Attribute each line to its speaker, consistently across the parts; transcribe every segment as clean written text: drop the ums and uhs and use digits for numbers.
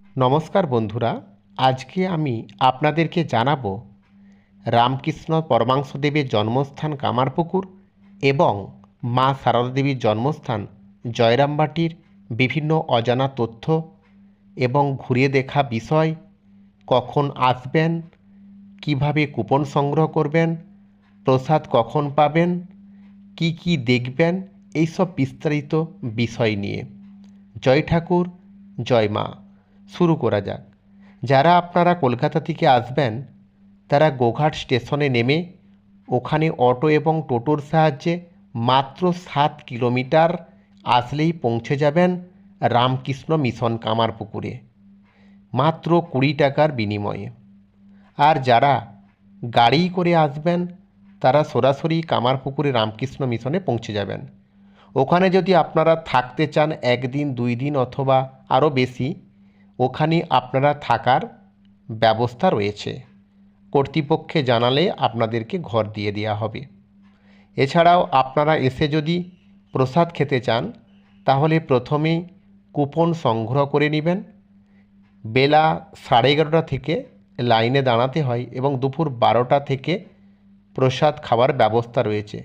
Speaker 1: নমস্কার বন্ধুরা, আজকে আমি আপনাদেরকে জানাবো রামকৃষ্ণ পরমহংসদেবের জন্মস্থান কামারপুকুর এবং মা সারদা দেবীর জন্মস্থান জয়রামবাটির বিভিন্ন অজানা তথ্য এবং ঘুরে দেখা বিষয়, কখন আসবেন, কিভাবে কুপন সংগ্রহ করবেন, প্রসাদ কখন পাবেন, কি কি দেখবেন, এইসব বিস্তারিত বিষয় নিয়ে। জয় ঠাকুর, জয় মা। শুরু করা যাক। যারা আপনারা কলকাতা থেকে আসবেন তারা গোঘাট স্টেশনে নেমে ওখানে অটো এবং টোটোর সাহায্যে মাত্র 7 কিলোমিটার আসলেই পৌঁছে যাবেন রামকৃষ্ণ মিশন কামারপুকুরে, মাত্র 20 টাকার বিনিময়ে। আর যারা গাড়ি করে আসবেন তারা সরাসরি কামারপুকুরে রামকৃষ্ণ মিশনে পৌঁছে যাবেন। ওখানে যদি আপনারা থাকতে চান 1 দিন 2 দিন অথবা আরও বেশি, ওখানে আপনারা থাকার ব্যবস্থা রয়েছে। কর্তৃপক্ষে জানালে আপনাদেরকে ঘর দিয়ে দেওয়া হবে। এছাড়াও আপনারা এসে যদি প্রসাদ খেতে চান তাহলে প্রথমেই কুপন সংগ্রহ করে নেবেন। বেলা 11:30 থেকে লাইনে দাঁড়াতে হয় এবং দুপুর 12টা থেকে প্রসাদ খাওয়ার ব্যবস্থা রয়েছে।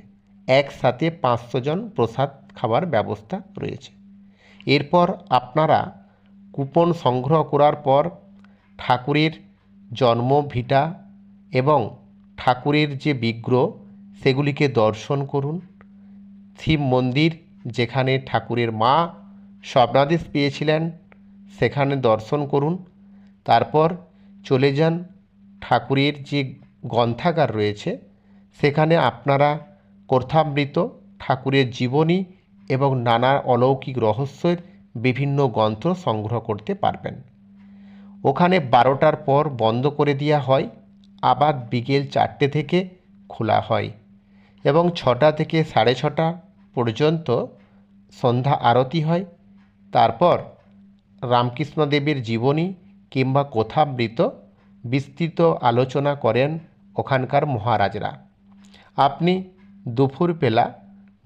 Speaker 1: একসাথে 500 জন প্রসাদ খাওয়ার ব্যবস্থা রয়েছে। এরপর আপনারা কুপন সংগ্রহ করার পর ঠাকুরের জন্মভিটা এবং ঠাকুরের যে বিগ্রহ সেগুলিকে দর্শন করুন। শিব মন্দির যেখানে ঠাকুরের মা স্বপ্নাদেশ পেয়েছিলেন সেখানে দর্শন করুন। তারপর চলে যান ঠাকুরের যে গ্রন্থাগার রয়েছে সেখানে আপনারা কথামৃত, ঠাকুরের জীবনী এবং নানা অলৌকিক রহস্যের বিভিন্ন গ্রন্থ সংগ্রহ করতে পারবেন। ওখানে 12টার পর বন্ধ করে দেওয়া হয়, আবার বিকেল 4টে থেকে খোলা হয় এবং 6টা থেকে 6:30 পর্যন্ত সন্ধ্যা আরতি হয়। তারপর রামকৃষ্ণদেবের জীবনী কিংবা কথামৃত বিস্তৃত আলোচনা করেন ওখানকার মহারাজরা। আপনি দুপুরবেলা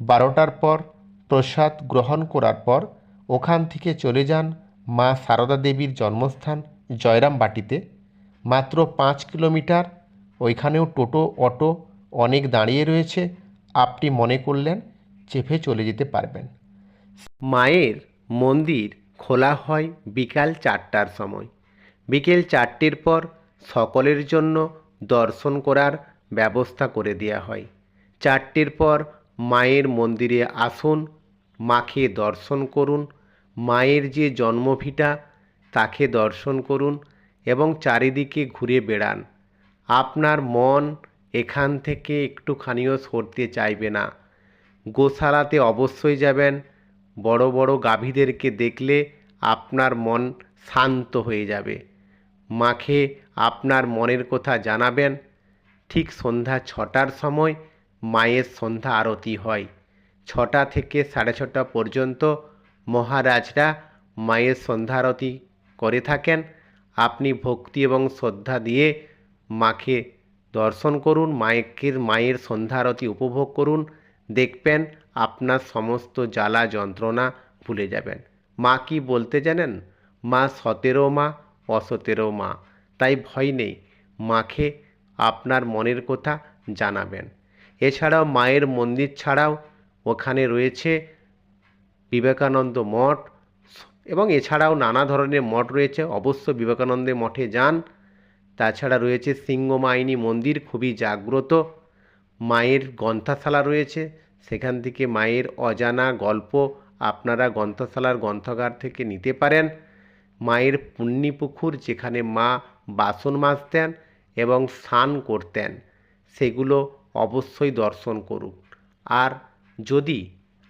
Speaker 1: 12টার পর প্রসাদ গ্রহণ করার পর ওখান থেকে চলে যান মা সারদা দেবীর জন্মস্থান জয়রামবাটিতে, মাত্র 5 কিলোমিটার। ওইখানেও টোটো অটো অনেক দাঁড়িয়ে রয়েছে, আপনি মনে করলেন চেপে চলে যেতে পারবেন। মায়ের মন্দির খোলা হয় বিকাল 4টার সময়। বিকেল 4টের পর সকলের জন্য দর্শন করার ব্যবস্থা করে দেওয়া হয়। 4টের পর মায়ের মন্দিরে আসুন, মাকে দর্শন করুন, মায়ের যে জন্মভিটা তাকে দর্শন করুন এবং চারিদিকে ঘুরে বেড়ান। আপনার মন এখান থেকে একটুখানিও সরতে চাইবে না। গোশালাতে অবশ্যই যাবেন। বড় বড় গাভীদেরকে দেখলে আপনার মন শান্ত হয়ে যাবে। মাকে আপনার মনের কথা জানাবেন। ঠিক সন্ধ্যা 6টার সময় মায়ের সন্ধ্যা আরতি হয়। 6টা থেকে 6:30 পর্যন্ত মহারাজরা মায়ের সন্ধ্যা আরতি করে থাকেন। আপনি ভক্তি এবং শ্রদ্ধা দিয়ে মাকে দর্শন করুন, মায়ের সন্ধ্যা আরতি উপভোগ করুন। দেখবেন আপনার সমস্ত জ্বালা যন্ত্রণা ভুলে যাবেন। মা কি বলতে জানেন? মা সতেরো মা, অসতেরো মা, তাই ভয় নেই। মাকে আপনার মনের কথা জানাবেন। এছাড়াও মায়ের মন্দির ছাড়াও ওখানে রয়েছে বিবেকানন্দ মঠ এবং এছাড়াও নানা ধরনের মঠ রয়েছে, অবশ্য বিবেকানন্দের মঠে যান। তাছাড়া রয়েছে সিংহমাইনী মন্দির, খুবই জাগ্রত। মায়ের গ্রন্থশালা রয়েছে, সেখান থেকে মায়ের অজানা গল্প আপনারা গ্রন্থশালার গ্রন্থাগার থেকে নিতে পারেন। মায়ের পুণ্যিপুকুর যেখানে মা বাসন মাজতেন এবং স্নান করতেন, সেগুলো অবশ্যই দর্শন করুন। আর যদি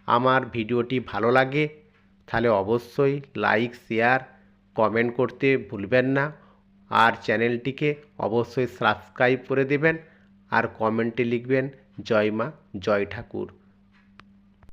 Speaker 1: আমার ভিডিওটি ভালো লাগে তাহলে অবশ্যই লাইক, শেয়ার, কমেন্ট করতে ভুলবেন না। আর চ্যানেলটিকে অবশ্যই সাবস্ক্রাইব করে দেবেন আর কমেন্টে লিখবেন জয় মা, জয় ঠাকুর।